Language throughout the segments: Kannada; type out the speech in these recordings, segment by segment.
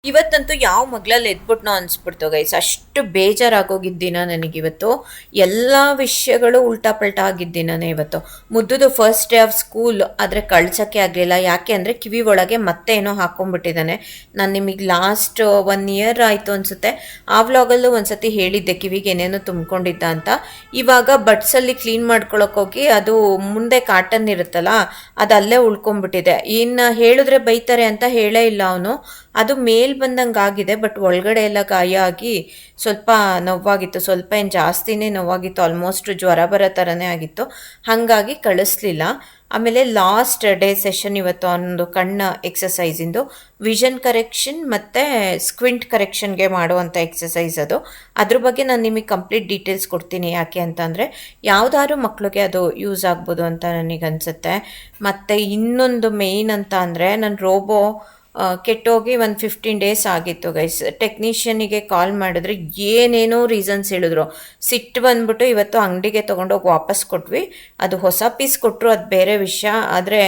ಇವತ್ತಂತೂ ಯಾವ ಮಗ್ಳಲ್ಲಿ ಎದ್ಬಿಟ್ನೋ ಅನ್ಸ್ಬಿಡ್ತು ಗೈಸ್, ಅಷ್ಟು ಬೇಜಾರಾಗೋಗಿದ್ದಿನ ನನಗಿವತ್ತು. ಎಲ್ಲ ವಿಷಯಗಳು ಉಲ್ಟಾ ಪಲ್ಟಾ ಆಗಿದ್ದಿನೇ ಇವತ್ತು. ಮುದ್ದುದು ಫಸ್ಟ್ ಡೇ ಆಫ್ ಸ್ಕೂಲ್ ಆದರೆ ಕಳ್ಸೋಕ್ಕೆ ಆಗಲಿಲ್ಲ. ಯಾಕೆ ಅಂದರೆ ಕಿವಿ ಒಳಗೆ ಮತ್ತೆ ಏನೋ ಹಾಕೊಂಡ್ಬಿಟ್ಟಿದ್ದಾನೆ. ನಾನು ನಿಮಗೆ ಲಾಸ್ಟ್ 1 ಇಯರ್ ಆಯಿತು ಅನಿಸುತ್ತೆ, ಆ ವ್ಲಾಗಲ್ಲೂ ಒಂದ್ಸತಿ ಹೇಳಿದ್ದೆ ಕಿವಿಗೆ ಏನೇನೋ ತುಂಬ್ಕೊಂಡಿದ್ದ ಅಂತ. ಇವಾಗ ಬಡ್ಸಲ್ಲಿ ಕ್ಲೀನ್ ಮಾಡ್ಕೊಳಕ್ಕೋಗಿ ಅದು ಮುಂದೆ ಕಾಟನ್ ಇರುತ್ತಲ್ಲ, ಅದು ಅಲ್ಲೇ ಉಳ್ಕೊಂಡ್ಬಿಟ್ಟಿದೆ. ಇನ್ನು ಹೇಳಿದ್ರೆ ಬೈತಾರೆ ಅಂತ ಹೇಳೇ ಇಲ್ಲ ಅವನು. ಅದು ಮೇಲ್ ಬಂದಂಗೆ ಆಗಿದೆ, ಬಟ್ ಒಳಗಡೆ ಎಲ್ಲ ಗಾಯ ಆಗಿ ಸ್ವಲ್ಪ ನೋವಾಗಿತ್ತು. ಸ್ವಲ್ಪ ಏನು ಜಾಸ್ತಿನೇ ನೋವಾಗಿತ್ತು, ಆಲ್ಮೋಸ್ಟ್ ಜ್ವರ ಬರೋ ಥರನೇ ಆಗಿತ್ತು. ಹಾಗಾಗಿ ಕಳಿಸ್ಲಿಲ್ಲ. ಆಮೇಲೆ ಲಾಸ್ಟ್ ಡೇ ಸೆಷನ್ ಇವತ್ತು ಒಂದು ಕಣ್ಣ ಎಕ್ಸಸೈಸಿಂದು ವಿಷನ್ ಕರೆಕ್ಷನ್ ಮತ್ತು ಸ್ಕ್ವಿಂಟ್ ಕರೆಕ್ಷನ್ಗೆ ಮಾಡುವಂಥ ಎಕ್ಸಸೈಸ್ ಅದು. ಅದ್ರ ಬಗ್ಗೆ ನಾನು ನಿಮಗೆ ಕಂಪ್ಲೀಟ್ ಡೀಟೇಲ್ಸ್ ಕೊಡ್ತೀನಿ. ಯಾಕೆ ಅಂತಂದರೆ ಯಾವುದಾದ್ರು ಮಕ್ಕಳಿಗೆ ಅದು ಯೂಸ್ ಆಗ್ಬೋದು ಅಂತ ನನಗನ್ಸುತ್ತೆ. ಮತ್ತು ಇನ್ನೊಂದು ಮೇಯ್ನ್ ಅಂತ ಅಂದರೆ ನನ್ನ ರೋಬೋ ಕೆಟ್ಟೋಗಿ ಒಂದು 15 ಡೇಸ್ ಆಗಿತ್ತು ಗೈಸ್. ಟೆಕ್ನಿಷಿಯನಿಗೆ ಕಾಲ್ ಮಾಡಿದ್ರೆ ಏನೇನೋ ರೀಸನ್ಸ್ ಹೇಳಿದ್ರು. ಸಿಟ್ಟು ಬಂದ್ಬಿಟ್ಟು ಇವತ್ತು ಅಂಗಡಿಗೆ ತೊಗೊಂಡೋಗಿ ವಾಪಸ್ ಕೊಟ್ವಿ. ಅದು ಹೊಸ ಪೀಸ್ ಕೊಟ್ಟರು, ಅದು ಬೇರೆ ವಿಷಯ. ಆದರೆ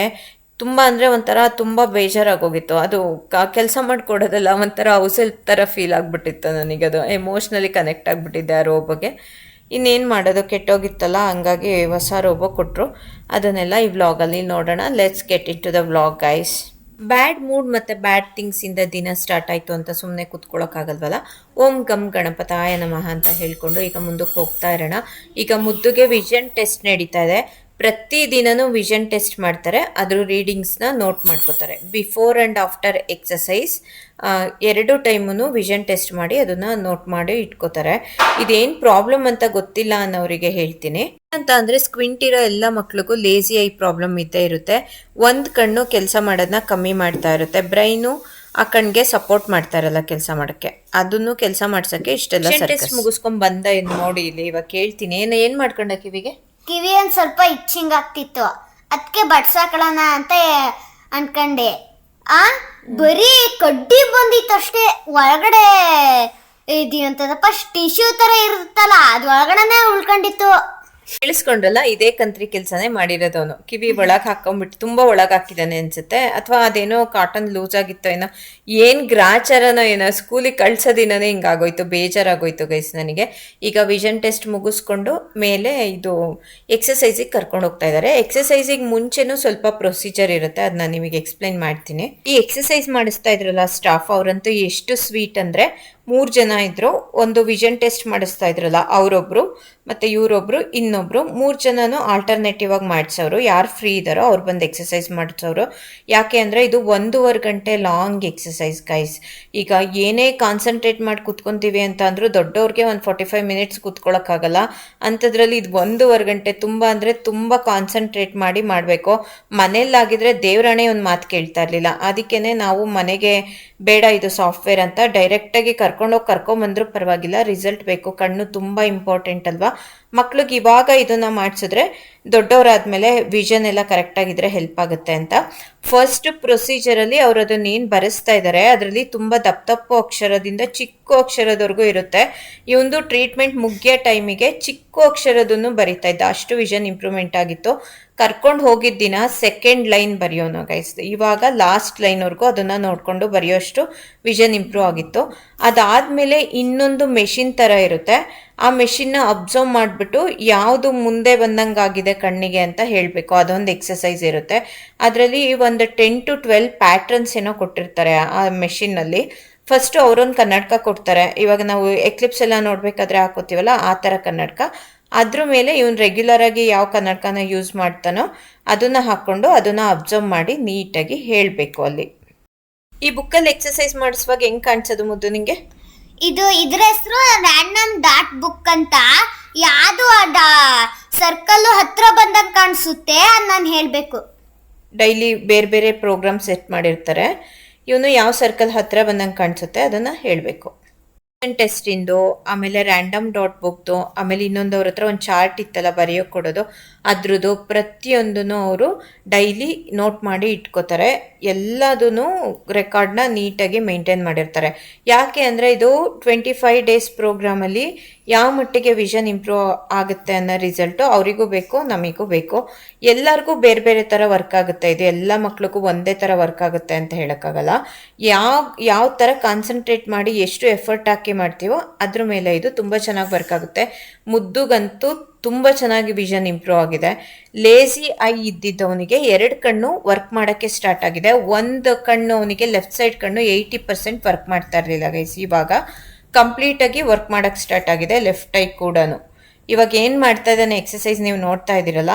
ತುಂಬ ಅಂದರೆ ಒಂಥರ ತುಂಬ ಬೇಜಾರಾಗೋಗಿತ್ತು. ಅದು ಕೆಲಸ ಮಾಡಿಕೊಡೋದಲ್ಲ, ಒಂಥರ ಹೌಸೆಲ್ಪ್ ಥರ ಫೀಲ್ ಆಗಿಬಿಟ್ಟಿತ್ತು ನನಗದು. ಎಮೋಷ್ನಲಿ ಕನೆಕ್ಟ್ ಆಗಿಬಿಟ್ಟಿದ್ದೆ ಆ ರೋಬೋಗೆ. ಇನ್ನೇನು ಮಾಡೋದು, ಕೆಟ್ಟೋಗಿತ್ತಲ್ಲ, ಹಂಗಾಗಿ ಹೊಸ ರೋಬೋ ಕೊಟ್ಟರು. ಅದನ್ನೆಲ್ಲ ಈ ವ್ಲಾಗಲ್ಲಿ ನೋಡೋಣ. Let's get into the vlog guys. Bad mood ಮತ್ತು ಬ್ಯಾಡ್ ಥಿಂಗ್ಸಿಂದ ದಿನ ಸ್ಟಾರ್ಟ್ ಆಯಿತು ಅಂತ ಸುಮ್ಮನೆ ಕೂತ್ಕೊಳ್ಳೋಕ್ಕಾಗಲ್ವಲ್ಲ. ಓಂ ಗಂ ಗಣಪತಾಯ ನಮಃ ಅಂತ ಹೇಳ್ಕೊಂಡು ಈಗ ಮುಂದಕ್ಕೆ ಹೋಗ್ತಾ ಇರೋಣ. ಈಗ ಮುದ್ದುಗೆ ವಿಷನ್ ಟೆಸ್ಟ್ ನಡೀತಾ ಇದೆ. ಪ್ರತಿದಿನವೂ ವಿಷನ್ ಟೆಸ್ಟ್ ಮಾಡ್ತಾರೆ, ಅದ್ರ ರೀಡಿಂಗ್ಸ್ನ ನೋಟ್ ಮಾಡ್ಕೋತಾರೆ. Before and after exercise 2 time vision test ಮಾಡಿ ಅದನ್ನು ನೋಟ್ ಮಾಡಿ ಇಟ್ಕೋತಾರೆ. ಇದೇನು ಪ್ರಾಬ್ಲಮ್ ಅಂತ ಗೊತ್ತಿಲ್ಲ ಅನ್ನೋರಿಗೆ ಹೇಳ್ತೀನಿ. ಅಂತ ಅಂದರೆ ಸ್ಕ್ವಿಂಟ್ ಇರೋ ಎಲ್ಲ ಮಕ್ಳಿಗೂ ಲೇಸಿ ಐ ಪ್ರಾಬ್ಲಮ್ ಇದ್ದೇ ಇರುತ್ತೆ. ಒಂದು ಕಣ್ಣು ಕೆಲಸ ಮಾಡೋದನ್ನ ಕಮ್ಮಿ ಮಾಡ್ತಾ ಇರುತ್ತೆ. ಬ್ರೈನು ಆ ಕಣ್ಣಿಗೆ ಸಪೋರ್ಟ್ ಮಾಡ್ತಾ ಇರಲ್ಲ ಕೆಲಸ ಮಾಡೋಕ್ಕೆ. ಅದನ್ನು ಕೆಲಸ ಮಾಡ್ಸೋಕ್ಕೆ ಇಷ್ಟೆಲ್ಲ ಟೆಸ್ಟ್ ಮುಗಿಸ್ಕೊಂಡು ಬಂದ ನೋಡಿ ಇಲ್ಲಿ. ಇವಾಗ ಕೇಳ್ತೀನಿ, ಏನು ಮಾಡ್ಕೊಂಡ ಕಿವಿಗೆ? ಕಿವಿ ಒಂದು ಸ್ವಲ್ಪ ಇಚ್ಚಿಂಗ್ ಆಗ್ತಿತ್ತು, ಅದಕ್ಕೆ ಬಡ್ಸಾಕೊಳ್ಳೋಣ ಅಂತ ಅನ್ಕಂಡೆ. ಬರೀ ಕಡ್ಡಿ ಬಂದಿತ್ತು ಅಷ್ಟೇ. ಒಳಗಡೆ ಇದೇನಂತದಪ್ಪ, ಟಿಶ್ಯೂ ಥರ ಇರುತ್ತಲ್ಲ, ಅದು ಒಳಗಡೆನೆ ಉಳ್ಕೊಂಡಿತ್ತು. ಕೇಳಿಸ್ಕೊಂಡ್ರಲ್ಲ, ಇದೇ ಕಂತ್ರಿ ಕೆಲಸನೇ ಮಾಡಿರೋದವನು. ಕಿವಿ ಒಳಗೆ ಹಾಕೊಂಡ್ಬಿಟ್ಟು ತುಂಬ ಒಳಗೆ ಹಾಕಿದ್ದಾನೆ ಅನ್ಸುತ್ತೆ, ಅಥವಾ ಅದೇನೋ ಕಾಟನ್ ಲೂಸ್ ಆಗಿತ್ತೋ ಏನೋ, ಏನು ಗ್ರಾಚಾರನೋ ಏನೋ. ಸ್ಕೂಲಿಗೆ ಕಳ್ಸೋದಿನೇ ಹಿಂಗಾಗೋಯ್ತು, ಬೇಜಾರಾಗೋಯ್ತು ಗೈಸ್ ನನಗೆ. ಈಗ ವಿಷನ್ ಟೆಸ್ಟ್ ಮುಗಿಸ್ಕೊಂಡು ಮೇಲೆ ಇದು ಎಕ್ಸಸೈಸಿಗೆ ಕರ್ಕೊಂಡು ಹೋಗ್ತಾ ಇದ್ದಾರೆ. ಎಕ್ಸಸೈಸಿಗೆ ಮುಂಚೆನೂ ಸ್ವಲ್ಪ ಪ್ರೊಸೀಜರ್ ಇರುತ್ತೆ, ಅದನ್ನ ನಿಮಗೆ ಎಕ್ಸ್ಪ್ಲೈನ್ ಮಾಡ್ತೀನಿ. ಈ ಎಕ್ಸಸೈಸ್ ಮಾಡಿಸ್ತಾ ಇದ್ರಲ್ಲ ಸ್ಟಾಫ್, ಅವರಂತೂ ಎಷ್ಟು ಸ್ವೀಟ್ ಅಂದರೆ 3 ಜನ ಇದ್ರು. ಒಂದು ವಿಷನ್ ಟೆಸ್ಟ್ ಮಾಡಿಸ್ತಾ ಇದ್ರಲ್ಲ ಅವರೊಬ್ರು, ಮತ್ತು ಇವರೊಬ್ರು ಇನ್ನೊಬ್ರು, 3 ಜನನು ಆಲ್ಟರ್ನೇಟಿವ್ ಆಗಿ ಮಾಡಿಸೋರು. ಯಾರು ಫ್ರೀ ಇದ್ದಾರೋ ಅವ್ರು ಬಂದು ಎಕ್ಸಸೈಸ್ ಮಾಡಿಸೋರು. ಯಾಕೆ ಅಂದರೆ ಇದು 1.5 ಗಂಟೆ ಲಾಂಗ್ ಎಕ್ಸಸೈಸ್ ಗೈಸ್. ಈಗ ಏನೇ ಕಾನ್ಸಂಟ್ರೇಟ್ ಮಾಡಿ ಕೂತ್ಕೊತೀವಿ ಅಂತ ಅಂದರೂ ದೊಡ್ಡವ್ರಿಗೆ ಒಂದು 45 ಮಿನಿಟ್ಸ್ ಕೂತ್ಕೊಳ್ಳೋಕ್ಕಾಗಲ್ಲ. ಅಂಥದ್ರಲ್ಲಿ ಇದು 1.5 ಗಂಟೆ ತುಂಬ ಅಂದರೆ ತುಂಬ ಕಾನ್ಸಂಟ್ರೇಟ್ ಮಾಡಿ ಮಾಡಬೇಕು. ಮನೆಯಲ್ಲಾಗಿದ್ರೆ ದೇವರಾಣೆ ಒಂದು ಮಾತು ಕೇಳ್ತಾ ಇರಲಿಲ್ಲ. ಅದಕ್ಕೇ ನಾವು ಮನೆಗೆ ಬೇಡ ಇದು ಸಾಫ್ಟ್ವೇರ್ ಅಂತ ಡೈರೆಕ್ಟಾಗಿ ಕರ್ಕೊಂಬಂದ್ರೂ ಪರವಾಗಿಲ್ಲ, ರಿಸಲ್ಟ್ ಬೇಕು. ಕಣ್ಣು ತುಂಬ ಇಂಪಾರ್ಟೆಂಟ್ ಅಲ್ವಾ. ಮಕ್ಳಿಗೆ ಇವಾಗ ಇದನ್ನು ಮಾಡಿಸಿದ್ರೆ ದೊಡ್ಡವರಾದ್ಮೇಲೆ ವಿಷನ್ ಎಲ್ಲ ಕರೆಕ್ಟಾಗಿದ್ರೆ ಹೆಲ್ಪ್ ಆಗುತ್ತೆ ಅಂತ. ಫಸ್ಟ್ ಪ್ರೊಸೀಜರಲ್ಲಿ ಅವರು ಅದನ್ನ ಏನು ಬರೆಸ್ತಾ ಇದ್ದಾರೆ ಅದರಲ್ಲಿ ತುಂಬ ದಪ್ಪ ಅಕ್ಷರದಿಂದ ಚಿಕ್ಕ ಅಕ್ಷರದವರೆಗೂ ಇರುತ್ತೆ. ಈ ಒಂದು ಟ್ರೀಟ್ಮೆಂಟ್ ಮುಗಿಯೋ ಟೈಮಿಗೆ ಚಿಕ್ಕ ಅಕ್ಷರದನ್ನು ಬರಿತಾ ಇದ್ದ, ಅಷ್ಟು ವಿಷನ್ ಇಂಪ್ರೂವ್ಮೆಂಟ್ ಆಗಿತ್ತು. ಕರ್ಕೊಂಡು ಹೋಗಿದ್ದ ದಿನ 2nd ಲೈನ್ ಬರೆಯೋನು ಗೈಸ್. ಇವಾಗ ಲಾಸ್ಟ್ ಲೈನ್ವರೆಗೂ ಅದನ್ನು ನೋಡಿಕೊಂಡು ಬರೆಯೋಷ್ಟು ವಿಷನ್ ಇಂಪ್ರೂವ್ ಆಗಿತ್ತು. ಅದಾದಮೇಲೆ ಇನ್ನೊಂದು ಮೆಷಿನ್ ಥರ ಇರುತ್ತೆ, ಆ ಮೆಷಿನ್ನ ಅಬ್ಸರ್ವ್ ಮಾಡಿಬಿಟ್ಟು ಯಾವುದು ಮುಂದೆ ಬಂದಂಗೆ ಆಗಿದೆ ಕಣ್ಣಿಗೆ ಅಂತ ಹೇಳಬೇಕು. ಅದೊಂದು ಎಕ್ಸಸೈಸ್ ಇರುತ್ತೆ. ಅದರಲ್ಲಿ ಒಂದು 10 to 12 ಪ್ಯಾಟ್ರನ್ಸ್ ಏನೋ ಕೊಟ್ಟಿರ್ತಾರೆ ಆ ಮೆಷಿನ್ನಲ್ಲಿ. ಫಸ್ಟು ಅವರೊಂದು ಕನ್ನಡಕ ಕೊಡ್ತಾರೆ. ಇವಾಗ ನಾವು ಎಕ್ಲಿಪ್ಸ್ ಎಲ್ಲ ನೋಡಬೇಕಾದ್ರೆ ಹಾಕೋತೀವಲ್ಲ ಆ ಥರ ಕನ್ನಡಕ. ಅದ್ರ ಮೇಲೆ ಇವನು ರೆಗ್ಯುಲರ್ ಆಗಿ ಯಾವ ಕನ್ನಡಕನ ಯೂಸ್ ಮಾಡ್ತಾನೋ ಅದನ್ನು ಹಾಕ್ಕೊಂಡು ಅದನ್ನು ಅಬ್ಸರ್ವ್ ಮಾಡಿ ನೀಟಾಗಿ ಹೇಳಬೇಕು ಅಲ್ಲಿ. ಈ ಬುಕ್ಕಲ್ಲಿ ಎಕ್ಸಸೈಸ್ ಮಾಡಿಸುವಾಗ ಹೆಂಗೆ ಕಾಣಿಸೋದು ಮುದ್ದು ನಿಂಗೆ? ಇದ್ರ ಹೆಸರು ರ್ಯಾಂಡಮ್ ಡಾಟ್ ಬುಕ್ ಅಂತ. ಯಾವುದು ಸರ್ಕಲ್ ಹತ್ರ ಬಂದಂಗೆ ಕಾಣಿಸುತ್ತೆ ಅದು ನಾನು ಹೇಳಬೇಕು. ಡೈಲಿ ಬೇರೆ ಬೇರೆ ಪ್ರೋಗ್ರಾಮ್ ಸೆಟ್ ಮಾಡಿರ್ತಾರೆ. ಇವನು ಯಾವ ಸರ್ಕಲ್ ಹತ್ರ ಬಂದಂಗೆ ಕಾಣಿಸುತ್ತೆ ಅದನ್ನು ಹೇಳಬೇಕು. ಟೆಸ್ಟಿಂದು, ಆಮೇಲೆ ರ್ಯಾಂಡಮ್ ಡಾಟ್ ಬುಕ್ದು, ಆಮೇಲೆ ಇನ್ನೊಂದು ಅವ್ರ ಹತ್ರ ಒಂದು ಚಾರ್ಟ್ ಇತ್ತಲ್ಲ ಬರೆಯೋಕೆ ಕೊಡೋದು, ಅದ್ರದ್ದು ಪ್ರತಿಯೊಂದನ್ನು ಅವರು ಡೈಲಿ ನೋಟ್ ಮಾಡಿ ಇಟ್ಕೋತಾರೆ. ಎಲ್ಲದೂ ರೆಕಾರ್ಡ್ನ ನೀಟಾಗಿ ಮೇಂಟೈನ್ ಮಾಡಿರ್ತಾರೆ. ಯಾಕೆ ಅಂದರೆ ಇದು 25 ಡೇಸ್ ಪ್ರೋಗ್ರಾಮಲ್ಲಿ ಯಾವ ಮಟ್ಟಿಗೆ ವಿಷನ್ ಇಂಪ್ರೂವ್ ಆಗುತ್ತೆ ಅನ್ನೋ ರಿಸಲ್ಟು ಅವರಿಗೂ ಬೇಕು, ನಮಗೂ ಬೇಕು. ಎಲ್ಲರಿಗೂ ಬೇರೆ ಬೇರೆ ಥರ ವರ್ಕ್ ಆಗುತ್ತೆ. ಇದು ಎಲ್ಲ ಮಕ್ಳಿಗೂ ಒಂದೇ ಥರ ವರ್ಕ್ ಆಗುತ್ತೆ ಅಂತ ಹೇಳೋಕ್ಕಾಗಲ್ಲ. ಯಾವ ಥರ ಕಾನ್ಸಂಟ್ರೇಟ್ ಮಾಡಿ ಎಷ್ಟು ಎಫರ್ಟ್ ಹಾಕಿ ಮಾಡ್ತೀವೋ ಅದ್ರ ಮೇಲೆ ಇದು ತುಂಬ ಚೆನ್ನಾಗಿ ವರ್ಕ್ ಆಗುತ್ತೆ. ಮುದ್ದುಗಂತೂ ತುಂಬ ಚೆನ್ನಾಗಿ ವಿಷನ್ ಇಂಪ್ರೂವ್ ಆಗಿದೆ. ಲೇಸಿ ಐ ಇದ್ದಿದ್ದವನಿಗೆ 2 ಕಣ್ಣು ವರ್ಕ್ ಮಾಡೋಕ್ಕೆ ಸ್ಟಾರ್ಟ್ ಆಗಿದೆ. ಒಂದು ಕಣ್ಣು ಅವನಿಗೆ ಲೆಫ್ಟ್ ಸೈಡ್ ಕಣ್ಣು 80% ವರ್ಕ್ ಮಾಡ್ತಾ ಇರಲಿಲ್ಲ ಗೈಸ್. ಇವಾಗ ಕಂಪ್ಲೀಟಾಗಿ ವರ್ಕ್ ಮಾಡೋಕ್ಕೆ ಸ್ಟಾರ್ಟ್ ಆಗಿದೆ ಲೆಫ್ಟ್ ಐ ಕೂಡ. ಇವಾಗ ಏನು ಮಾಡ್ತಾ ಇದ್ದಾನೆ ಎಕ್ಸಸೈಸ್ ನೀವು ನೋಡ್ತಾ ಇದ್ದೀರಲ್ಲ,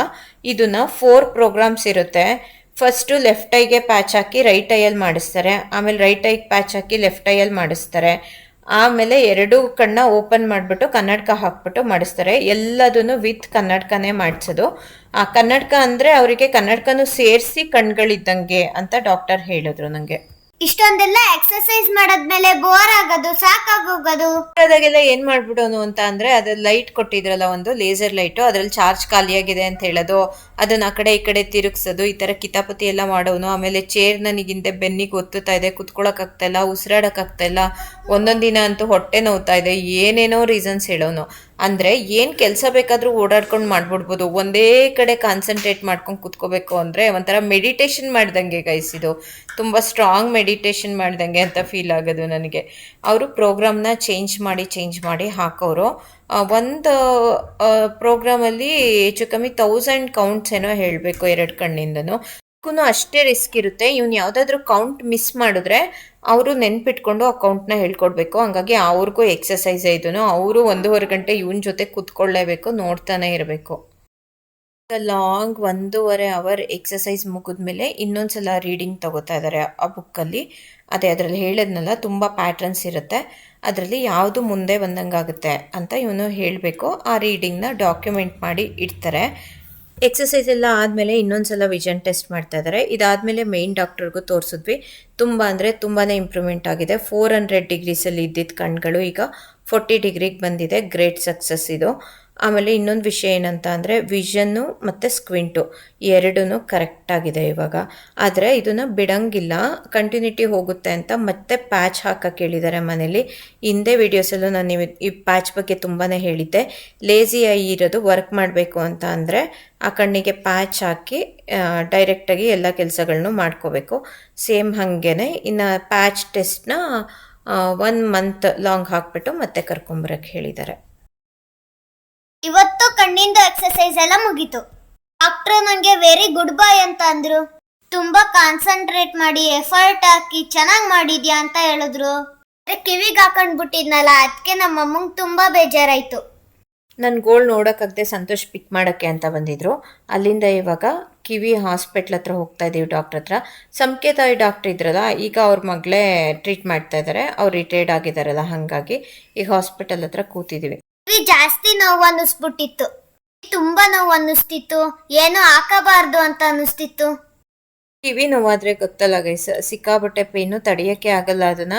ಇದನ್ನ 4 ಪ್ರೋಗ್ರಾಮ್ಸ್ ಇರುತ್ತೆ. ಫಸ್ಟು ಲೆಫ್ಟ್ ಐಗೆ ಪ್ಯಾಚ್ ಹಾಕಿ ರೈಟ್ ಐಯಲ್ಲಿ ಮಾಡಿಸ್ತಾರೆ, ಆಮೇಲೆ ರೈಟ್ ಐಗೆ ಪ್ಯಾಚ್ ಹಾಕಿ ಲೆಫ್ಟ್ ಐಯಲ್ಲಿ ಮಾಡಿಸ್ತಾರೆ, ಆಮೇಲೆ 2 ಕಣ್ಣ ಓಪನ್ ಮಾಡಿಬಿಟ್ಟು ಕನ್ನಡಕ ಹಾಕ್ಬಿಟ್ಟು ಮಾಡಿಸ್ತಾರೆ. ಎಲ್ಲದನ್ನು ವಿತ್ ಕನ್ನಡಕನೇ ಮಾಡಿಸೋದು. ಆ ಕನ್ನಡಕ ಅಂದರೆ ಅವರಿಗೆ ಕನ್ನಡಕನೂ ಸೇರಿಸಿ ಕಣ್ಗಳಿದ್ದಂಗೆ ಅಂತ ಡಾಕ್ಟರ್ ಹೇಳಿದ್ರು ನನಗೆ. ಇಷ್ಟೊಂದೆಲ್ಲ ಎಕ್ಸರ್ಸೈಸ್ ಮಾಡಾದ್ಮೇಲೆ ಬೋರ್ ಆಗೋದು, ಸಾಕಾಗೋಗೋದು. ಅದಾಗೆಲ್ಲ ಏನ್ ಮಾಡ್ಬಿಡೋನು ಅಂತ ಅಂದ್ರೆ ಅದ್ರ ಲೈಟ್ ಕೊಟ್ಟಿದ್ರಲ್ಲ, ಒಂದು ಲೇಸರ್ ಲೈಟು, ಅದ್ರಲ್ಲಿ ಚಾರ್ಜ್ ಖಾಲಿಯಾಗಿದೆ ಅಂತ ಹೇಳೋದು, ಅದನ್ನ ಆ ಕಡೆ ಈ ಕಡೆ ತಿರುಗಿಸೋದು, ಈ ತರ ಕಿತಾಪತಿ ಎಲ್ಲ ಮಾಡೋನು. ಆಮೇಲೆ ಚೇರ್ ನನಗಿಂತೆ ಬೆನ್ನಿಗೆ ಒತ್ತುತ್ತಾ ಇದೆ, ಕುತ್ಕೊಳಕ್ ಆಗ್ತಾ ಇಲ್ಲ, ಉಸಿರಾಡಕ್ ಆಗ್ತಾ ಇಲ್ಲ, ಒಂದೊಂದ್ ದಿನ ಅಂತೂ ಹೊಟ್ಟೆ ನೋವ್ತಾ ಇದೆ, ಏನೇನೋ ರೀಸನ್ಸ್ ಹೇಳೋನು. ಅಂದ್ರೆ ಏನ್ ಕೆಲಸ ಬೇಕಾದ್ರೂ ಓಡಾಡ್ಕೊಂಡು ಮಾಡ್ಬಿಡ್ಬೋದು, ಒಂದೇ ಕಡೆ ಕಾನ್ಸಂಟ್ರೇಟ್ ಮಾಡ್ಕೊಂಡು ಕುತ್ಕೋಬೇಕು ಅಂದ್ರೆ ಒಂಥರ ಮೆಡಿಟೇಷನ್ ಮಾಡ್ದಂಗೆ ಗೈಸ್. ಇದು ತುಂಬಾ ಸ್ಟ್ರಾಂಗ್ ಮೆಡಿಟೇಷನ್ ಮಾಡ್ದಂಗೆ ಅಂತ ಫೀಲ್ ಆಗೋದು ನನಗೆ. ಅವರು ಪ್ರೋಗ್ರಾಮ್ನ ಚೇಂಜ್ ಮಾಡಿ ಹಾಕೋರು. ಒಂದು ಪ್ರೋಗ್ರಾಮಲ್ಲಿ ಹೆಚ್ಚು ಕಮ್ಮಿ 1000 ಕೌಂಟ್ಸ್ ಏನೋ ಹೇಳಬೇಕು 2 ಕಣ್ಣಿಂದನೂ. ಅಷ್ಟೇ ರಿಸ್ಕ್ ಇರುತ್ತೆ. ಇವ್ನು ಯಾವುದಾದ್ರೂ ಕೌಂಟ್ ಮಿಸ್ ಮಾಡಿದ್ರೆ ಅವರು ನೆನ್ಪಿಟ್ಕೊಂಡು ಆ ಕೌಂಟ್ನ ಹೇಳ್ಕೊಡ್ಬೇಕು. ಹಂಗಾಗಿ ಅವ್ರಿಗೂ ಎಕ್ಸಸೈಸ್ ಇದನ್ನು ಅವರು 1.5 ಗಂಟೆ ಇವನ್ ಜೊತೆ ಕುತ್ಕೊಳ್ಳೇಬೇಕು, ನೋಡ್ತಾನೆ ಇರಬೇಕು. ಲಾಂಗ್ 1.5 ಅವರ್ ಎಕ್ಸಸೈಸ್ ಮುಗಿದ್ಮೇಲೆ ಇನ್ನೊಂದ್ಸಲ ರೀಡಿಂಗ್ ತಗೋತಾ ಇದ್ದಾರೆ ಆ ಬುಕ್ಕಲ್ಲಿ. ಅದರಲ್ಲಿ ಹೇಳಿದ್ನಲ್ಲ, ತುಂಬ ಪ್ಯಾಟ್ರನ್ಸ್ ಇರುತ್ತೆ, ಅದರಲ್ಲಿ ಯಾವುದು ಮುಂದೆ ಬಂದಂಗಾಗುತ್ತೆ ಅಂತ ಇವನು ಹೇಳಬೇಕು. ಆ ರೀಡಿಂಗ್ನ ಡಾಕ್ಯುಮೆಂಟ್ ಮಾಡಿ ಇಡ್ತಾರೆ. ಎಕ್ಸಸೈಸ್ ಎಲ್ಲ ಆದಮೇಲೆ ಇನ್ನೊಂದ್ಸಲ ವಿಷನ್ ಟೆಸ್ಟ್ ಮಾಡ್ತಾ ಇದ್ದಾರೆ. ಇದಾದಮೇಲೆ ಮೇನ್ ಡಾಕ್ಟರ್ಗೂ ತೋರಿಸಿದ್ವಿ. ತುಂಬ ಅಂದರೆ ತುಂಬಾ ಇಂಪ್ರೂವ್ಮೆಂಟ್ ಆಗಿದೆ. 400 ಡಿಗ್ರೀಸಲ್ಲಿ ಇದ್ದಿದ್ದ ಕಣ್ಗಳು ಈಗ 40 ಡಿಗ್ರಿಗೆ ಬಂದಿದೆ. ಗ್ರೇಟ್ ಸಕ್ಸಸ್ ಇದು. ಆಮೇಲೆ ಇನ್ನೊಂದು ವಿಷಯ ಏನಂತ ಅಂದರೆ ವಿಷನ್ನು ಮತ್ತು ಸ್ಕ್ವಿಂಟು 2 ಕರೆಕ್ಟಾಗಿದೆ ಇವಾಗ. ಆದರೆ ಇದನ್ನು ಬಿಡಂಗಿಲ್ಲ, ಕಂಟಿನ್ಯೂಟಿ ಹೋಗುತ್ತೆ ಅಂತ ಮತ್ತೆ ಪ್ಯಾಚ್ ಹಾಕಕ್ಕೆ ಹೇಳಿದ್ದಾರೆ ಮನೇಲಿ. ಹಿಂದೆ ವೀಡಿಯೋಸಲ್ಲೂ ನಾನು ಈ ಪ್ಯಾಚ್ ಬಗ್ಗೆ ತುಂಬಾ ಹೇಳಿದ್ದೆ. ಲೇಸಿ ಐ ಇರೋದು ವರ್ಕ್ ಮಾಡಬೇಕು ಅಂತ ಅಂದರೆ ಆ ಕಣ್ಣಿಗೆ ಪ್ಯಾಚ್ ಹಾಕಿ ಡೈರೆಕ್ಟಾಗಿ ಎಲ್ಲ ಕೆಲಸಗಳನ್ನೂ ಮಾಡ್ಕೋಬೇಕು. ಸೇಮ್ ಹಾಗೇನೆ ಇನ್ನು ಪ್ಯಾಚ್ ಟೆಸ್ಟ್ನ 1 ಮಂತ್ ಲಾಂಗ್ ಹಾಕ್ಬಿಟ್ಟು ಮತ್ತೆ ಕರ್ಕೊಂಬರಕ್ಕೆ ಹೇಳಿದ್ದಾರೆ. ಇವತ್ತು ಕಣ್ಣಿಂದ ಎಕ್ಸರ್ಸೈಸ್ ಎಲ್ಲ ಮುಗೀತು. ಡಾಕ್ಟ್ರು ನನಗೆ ವೆರಿ ಗುಡ್ ಬಾಯ್ ಅಂತ ಅಂದ್ರು. ತುಂಬಾ ಕಾನ್ಸಂಟ್ರೇಟ್ ಮಾಡಿ ಎಫರ್ಟ್ ಹಾಕಿ ಚೆನ್ನಾಗಿ ಮಾಡಿದ್ಯಾ ಅಂತ ಹೇಳಿದ್ರು. ಕಿವಿಗೆ ಹಾಕೊಂಡ್ಬಿಟ್ಟಿದ್ನಲ್ಲ, ಅದಕ್ಕೆ ನಮ್ಮ ಅಮ್ಮಂಗೆ ತುಂಬಾ ಬೇಜಾರಾಯ್ತು. ನನ್ನ ಗೋಲ್ ನೋಡೋಕ್ಕಾಗದೆ ಸಂತೋಷ್ ಪಿಕ್ ಮಾಡೋಕ್ಕೆ ಅಂತ ಬಂದಿದ್ರು. ಅಲ್ಲಿಂದ ಇವಾಗ ಕಿವಿ ಹಾಸ್ಪಿಟ್ಲ್ ಹತ್ರ ಹೋಗ್ತಾ ಇದ್ದೀವಿ, ಡಾಕ್ಟ್ರ್ ಹತ್ರ. ಸಂಕೇತಾಯಿ ಡಾಕ್ಟ್ರ್ ಇದ್ರಲ್ಲ, ಈಗ ಅವ್ರ ಮಗಳೇ ಟ್ರೀಟ್ ಮಾಡ್ತಾ ಇದ್ದಾರೆ. ಅವ್ರು ರಿಟೈರ್ಡ್ ಆಗಿದ್ದಾರಲ್ಲ, ಹಾಗಾಗಿ ಈಗ ಹಾಸ್ಪಿಟಲ್ ಹತ್ರ ಕೂತಿದ್ದೀವಿ. ಜಾಸ್ತಿ ನೋವು ಅನ್ನಿಸ್ಬಿಟ್ಟಿತ್ತು, ತುಂಬಾ ನೋವು ಅನ್ನಿಸ್ತಿತ್ತು, ಏನೋ ಹಾಕಬಾರ್ದು ಅಂತ ಅನ್ನಿಸ್ತಿತ್ತು. ಕಿವಿ ನೋವಾದ್ರೆ ಗೊತ್ತಲ್ಲ ಗೈಸ್, ಸಿಕ್ಕಾಬಟ್ಟೆ ಪೇನು, ತಡೆಯೋಕ್ಕೆ ಆಗಲ್ಲ ಅದನ್ನ.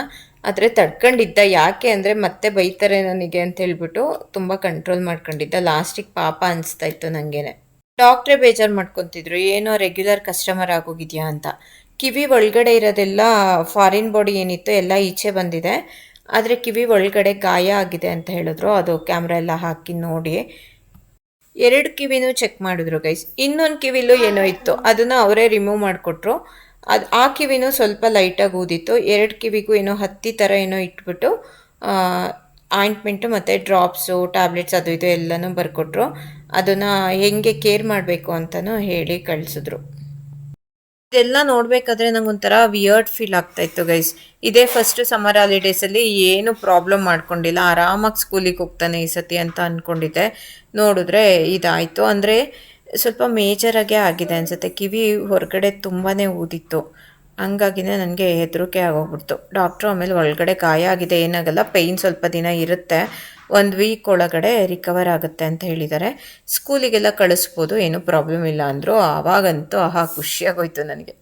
ಆದರೆ ತಡ್ಕೊಂಡಿದ್ದ. ಯಾಕೆ ಅಂದರೆ ಮತ್ತೆ ಬೈತಾರೆ ನನಗೆ ಅಂತ ಹೇಳ್ಬಿಟ್ಟು ತುಂಬ ಕಂಟ್ರೋಲ್ ಮಾಡ್ಕೊಂಡಿದ್ದ. ಲಾಸ್ಟಿಗೆ ಪಾಪ ಅನಿಸ್ತಾ ಇತ್ತು ನನಗೇನೆ. ಡಾಕ್ಟ್ರೇ ಬೇಜಾರು ಮಾಡ್ಕೊತಿದ್ರು, ಏನೋ ರೆಗ್ಯುಲರ್ ಕಸ್ಟಮರ್ ಆಗೋಗಿದ್ಯಾ ಅಂತ. ಕಿವಿ ಒಳಗಡೆ ಇರೋದೆಲ್ಲ ಫಾರಿನ್ ಬಾಡಿ ಏನಿತ್ತು ಎಲ್ಲ ಈಚೆ ಬಂದಿದೆ, ಆದರೆ ಕಿವಿ ಒಳಗಡೆ ಗಾಯ ಆಗಿದೆ ಅಂತ ಹೇಳಿದ್ರು. ಅದು ಕ್ಯಾಮ್ರಾ ಎಲ್ಲ ಹಾಕಿ ನೋಡಿ 2 ಕಿವಿನೂ ಚೆಕ್ ಮಾಡಿದ್ರು ಗೈಸ್. ಇನ್ನೊಂದು ಕಿವಿಲೂ ಏನೋ ಇತ್ತು, ಅದನ್ನು ಅವರೇ ರಿಮೂವ್ ಮಾಡಿಕೊಟ್ರು. ಆ ಕಿವಿನೂ ಸ್ವಲ್ಪ ಲೈಟಾಗಿ ಊದಿತ್ತು. 2 ಕಿವಿಗೂ ಏನೋ ಹತ್ತಿ ಥರ ಏನೋ ಇಟ್ಬಿಟ್ಟು ಆಯಿಂಟ್ಮೆಂಟು ಮತ್ತು ಡ್ರಾಪ್ಸು, ಟ್ಯಾಬ್ಲೆಟ್ಸ್ ಅದು ಇದು ಎಲ್ಲನೂ ಬರ್ಕೊಟ್ರು. ಅದನ್ನು ಹೆಂಗೆ ಕೇರ್ ಮಾಡಬೇಕು ಅಂತಲೂ ಹೇಳಿ ಕಳಿಸಿದ್ರು. ಇದೆಲ್ಲ ನೋಡಬೇಕಾದ್ರೆ ನಂಗೊಂಥರ ವಿಯರ್ಡ್ ಫೀಲ್ ಆಗ್ತಾಯಿತ್ತು ಗೈಸ್. ಇದೇ ಫಸ್ಟ್ ಸಮ್ಮರ್ ಹಾಲಿಡೇಸಲ್ಲಿ ಏನು ಪ್ರಾಬ್ಲಮ್ ಮಾಡ್ಕೊಂಡಿಲ್ಲ, ಆರಾಮಾಗಿ ಸ್ಕೂಲಿಗೆ ಹೋಗ್ತಾನೆ ಈ ಸತಿ ಅಂತ ಅಂದ್ಕೊಂಡಿದ್ದೆ. ನೋಡಿದ್ರೆ ಇದಾಯಿತು. ಅಂದರೆ ಸ್ವಲ್ಪ ಮೇಜರಾಗೇ ಆಗಿದೆ ಅನಿಸುತ್ತೆ. ಕಿವಿ ಹೊರಗಡೆ ತುಂಬಾ ಊದಿತ್ತು, ಹಂಗಾಗಿನೇ ನನಗೆ ಹೆದರಿಕೆ ಆಗೋಗ್ಬಿಡ್ತು. ಡಾಕ್ಟ್ರು ಆಮೇಲೆ ಒಳಗಡೆ ಗಾಯ ಆಗಿದೆ, ಏನಾಗಲ್ಲ, ಪೇಯ್ನ್ ಸ್ವಲ್ಪ ದಿನ ಇರುತ್ತೆ, 1 ವೀಕ್ ಒಳಗಡೆ ರಿಕವರ್ ಆಗುತ್ತೆ ಅಂತ ಹೇಳಿದ್ದಾರೆ. ಸ್ಕೂಲಿಗೆಲ್ಲ ಕಳಿಸ್ಬೋದು, ಏನೂ ಪ್ರಾಬ್ಲಮ್ ಇಲ್ಲ ಅಂದರು. ಆವಾಗಂತೂ ಖುಷಿಯಾಗೋಯ್ತು ನನಗೆ.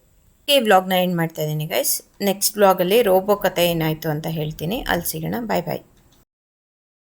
ಈ ವ್ಲಾಗ್ನ ಎಂಡ್ ಮಾಡ್ತಾ ಇದ್ದೀನಿ ಗೈಸ್. ನೆಕ್ಸ್ಟ್ ವ್ಲಾಗಲ್ಲಿ ರೋಬೋ ಕತೆ ಏನಾಯಿತು ಅಂತ ಹೇಳ್ತೀನಿ. ಅಲ್ಲಿ ಸಿಗೋಣ. ಬಾಯ್ ಬಾಯ್.